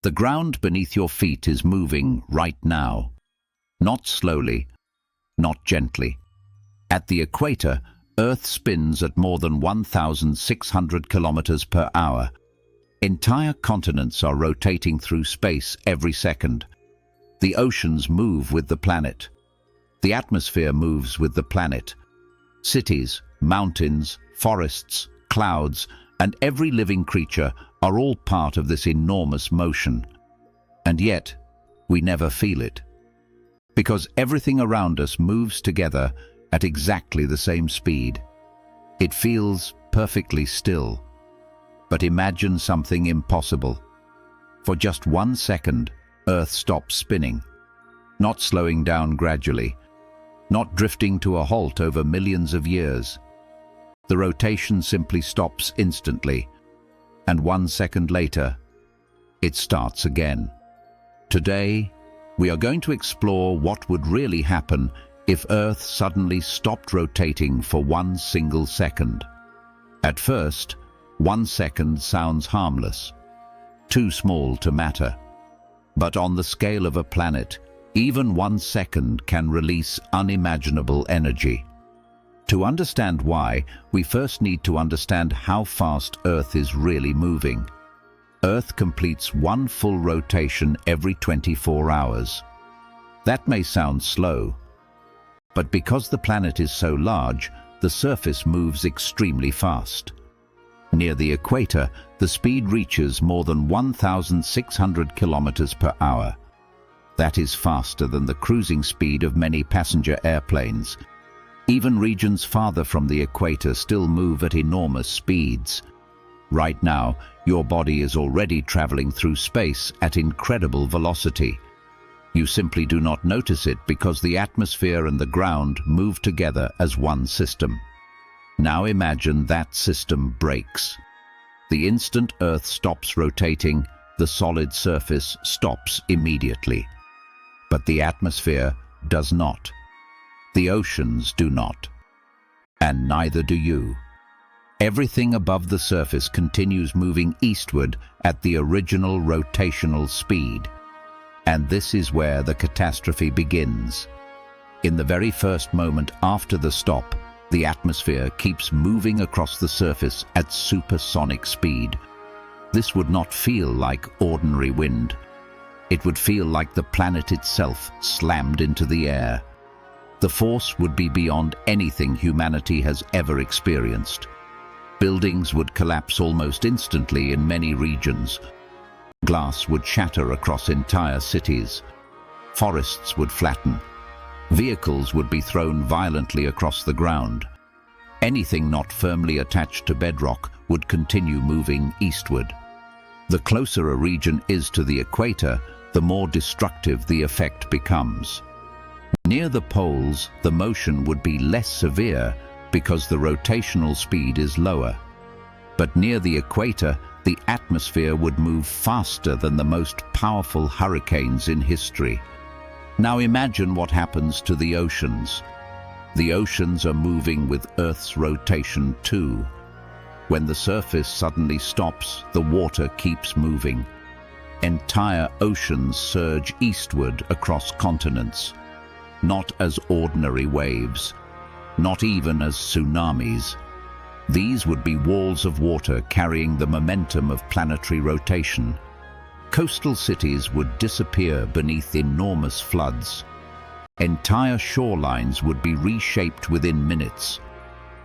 The ground beneath your feet is moving right now. Not slowly, not gently. At the equator, Earth spins at more than 1,600 kilometers per hour. Entire continents are rotating through space every second. The oceans move with the planet. The atmosphere moves with the planet. Cities, mountains, forests, clouds, and every living creature are all part of this enormous motion. And yet, we never feel it. Because everything around us moves together at exactly the same speed. It feels perfectly still. But imagine something impossible. For just 1 second, Earth stops spinning, not slowing down gradually, not drifting to a halt over millions of years. The rotation simply stops instantly, and 1 second later, it starts again. Today, we are going to explore what would really happen if Earth suddenly stopped rotating for 1 single second. At first, 1 second sounds harmless, too small to matter. But on the scale of a planet, even 1 second can release unimaginable energy. To understand why, we first need to understand how fast Earth is really moving. Earth completes 1 full rotation every 24 hours. That may sound slow, but because the planet is so large, the surface moves extremely fast. Near the equator, the speed reaches more than 1,600 kilometers per hour. That is faster than the cruising speed of many passenger airplanes. Even regions farther from the equator still move at enormous speeds. Right now, your body is already traveling through space at incredible velocity. You simply do not notice it because the atmosphere and the ground move together as one system. Now imagine that system breaks. The instant Earth stops rotating, the solid surface stops immediately. But the atmosphere does not. The oceans do not. And neither do you. Everything above the surface continues moving eastward at the original rotational speed. And this is where the catastrophe begins. In the very first moment after the stop, the atmosphere keeps moving across the surface at supersonic speed. This would not feel like ordinary wind. It would feel like the planet itself slammed into the air. The force would be beyond anything humanity has ever experienced. Buildings would collapse almost instantly in many regions. Glass would shatter across entire cities. Forests would flatten. Vehicles would be thrown violently across the ground. Anything not firmly attached to bedrock would continue moving eastward. The closer a region is to the equator, the more destructive the effect becomes. Near the poles, the motion would be less severe because the rotational speed is lower. But near the equator, the atmosphere would move faster than the most powerful hurricanes in history. Now imagine what happens to the oceans. The oceans are moving with Earth's rotation too. When the surface suddenly stops, the water keeps moving. Entire oceans surge eastward across continents. Not as ordinary waves, not even as tsunamis. These would be walls of water carrying the momentum of planetary rotation. Coastal cities would disappear beneath enormous floods. Entire shorelines would be reshaped within minutes.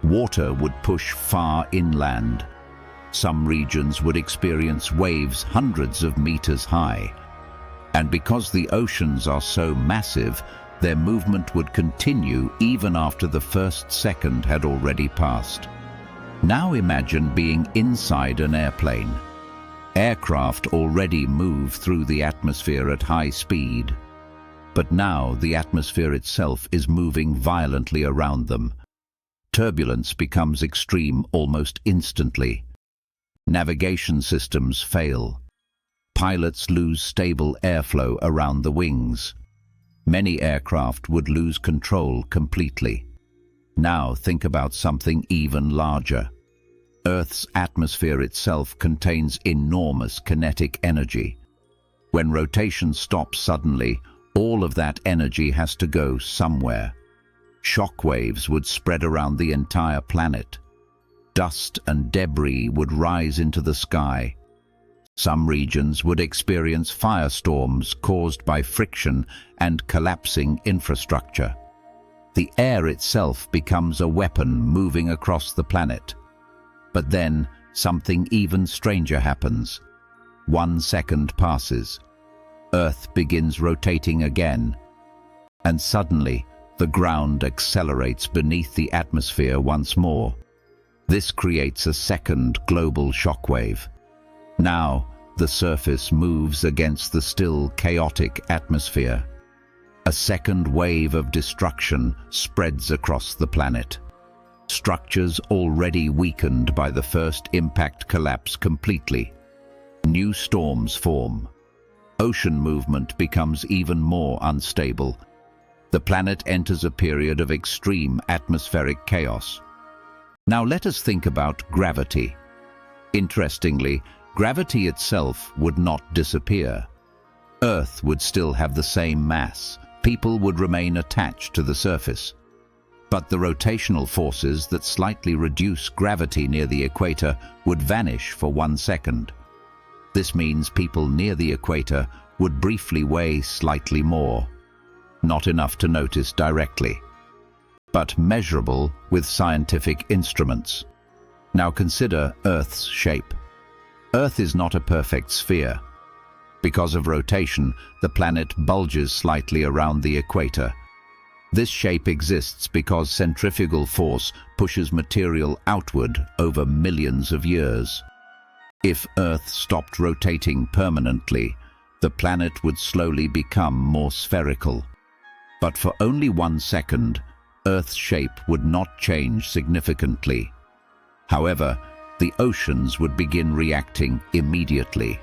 Water would push far inland. Some regions would experience waves hundreds of meters high. And because the oceans are so massive, their movement would continue even after the first second had already passed. Now imagine being inside an airplane. Aircraft already move through the atmosphere at high speed. But now the atmosphere itself is moving violently around them. Turbulence becomes extreme almost instantly. Navigation systems fail. Pilots lose stable airflow around the wings. Many aircraft would lose control completely. Now think about something even larger. Earth's atmosphere itself contains enormous kinetic energy. When rotation stops suddenly, all of that energy has to go somewhere. Shock waves would spread around the entire planet. Dust and debris would rise into the sky. Some regions would experience firestorms caused by friction and collapsing infrastructure. The air itself becomes a weapon moving across the planet. But then, something even stranger happens. 1 second passes. Earth begins rotating again. And suddenly, the ground accelerates beneath the atmosphere once more. This creates a second global shockwave. Now, the surface moves against the still chaotic atmosphere. A second wave of destruction spreads across the planet. Structures already weakened by the first impact collapse completely. New storms form. Ocean movement becomes even more unstable. The planet enters a period of extreme atmospheric chaos. Now let us think about gravity. Interestingly, gravity itself would not disappear. Earth would still have the same mass. People would remain attached to the surface. But the rotational forces that slightly reduce gravity near the equator would vanish for 1 second. This means people near the equator would briefly weigh slightly more. Not enough to notice directly, but measurable with scientific instruments. Now consider Earth's shape. Earth is not a perfect sphere. Because of rotation, the planet bulges slightly around the equator. This shape exists because centrifugal force pushes material outward over millions of years. If Earth stopped rotating permanently, the planet would slowly become more spherical. But for only 1 second, Earth's shape would not change significantly. However, the oceans would begin reacting immediately.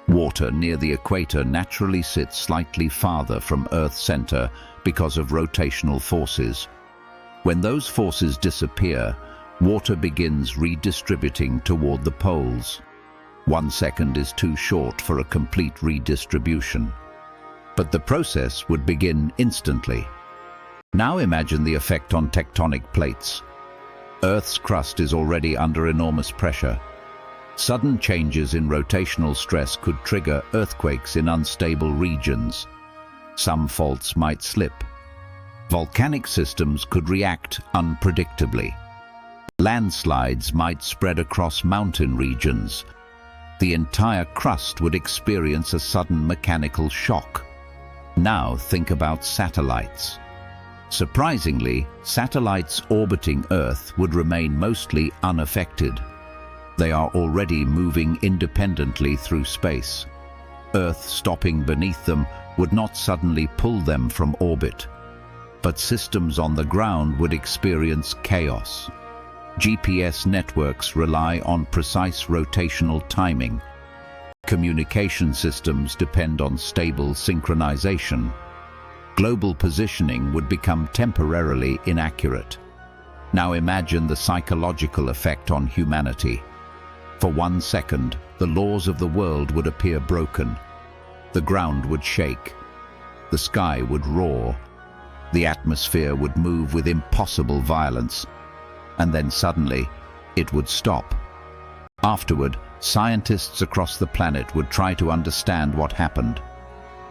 Water near the equator naturally sits slightly farther from Earth's center because of rotational forces. When those forces disappear, water begins redistributing toward the poles. 1 second is too short for a complete redistribution. But the process would begin instantly. Now imagine the effect on tectonic plates. Earth's crust is already under enormous pressure. Sudden changes in rotational stress could trigger earthquakes in unstable regions. Some faults might slip. Volcanic systems could react unpredictably. Landslides might spread across mountain regions. The entire crust would experience a sudden mechanical shock. Now think about satellites. Surprisingly, satellites orbiting Earth would remain mostly unaffected. They are already moving independently through space. Earth stopping beneath them would not suddenly pull them from orbit. But systems on the ground would experience chaos. GPS networks rely on precise rotational timing. Communication systems depend on stable synchronization. Global positioning would become temporarily inaccurate. Now imagine the psychological effect on humanity. For 1 second, the laws of the world would appear broken. The ground would shake. The sky would roar. The atmosphere would move with impossible violence. And then suddenly, it would stop. Afterward, scientists across the planet would try to understand what happened.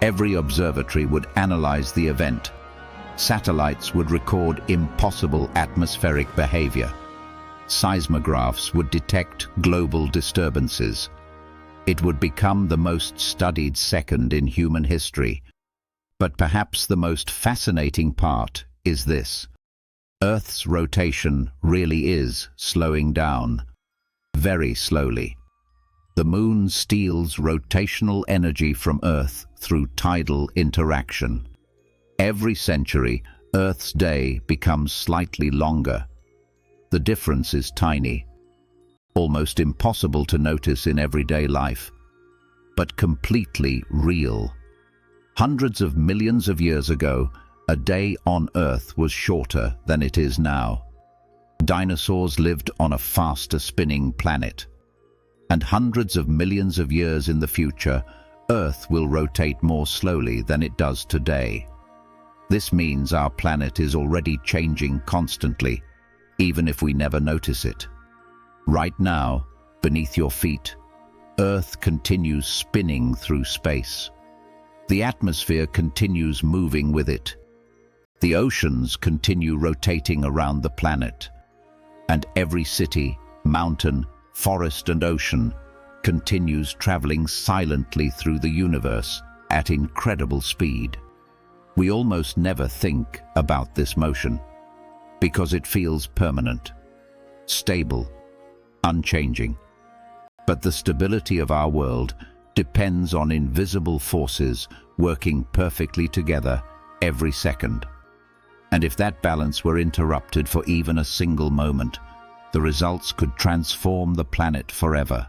Every observatory would analyze the event. Satellites would record impossible atmospheric behavior. Seismographs would detect global disturbances. It would become the most studied second in human history. But perhaps the most fascinating part is this. Earth's rotation really is slowing down. Very slowly. The Moon steals rotational energy from Earth through tidal interaction. Every century, Earth's day becomes slightly longer. The difference is tiny, almost impossible to notice in everyday life, but completely real. Hundreds of millions of years ago, a day on Earth was shorter than it is now. Dinosaurs lived on a faster spinning planet. And hundreds of millions of years in the future, Earth will rotate more slowly than it does today. This means our planet is already changing constantly, even if we never notice it. Right now, beneath your feet, Earth continues spinning through space. The atmosphere continues moving with it. The oceans continue rotating around the planet. And every city, mountain, forest and ocean continues traveling silently through the universe at incredible speed. We almost never think about this motion because it feels permanent, stable, unchanging. But the stability of our world depends on invisible forces working perfectly together every second. And if that balance were interrupted for even a single moment, the results could transform the planet forever.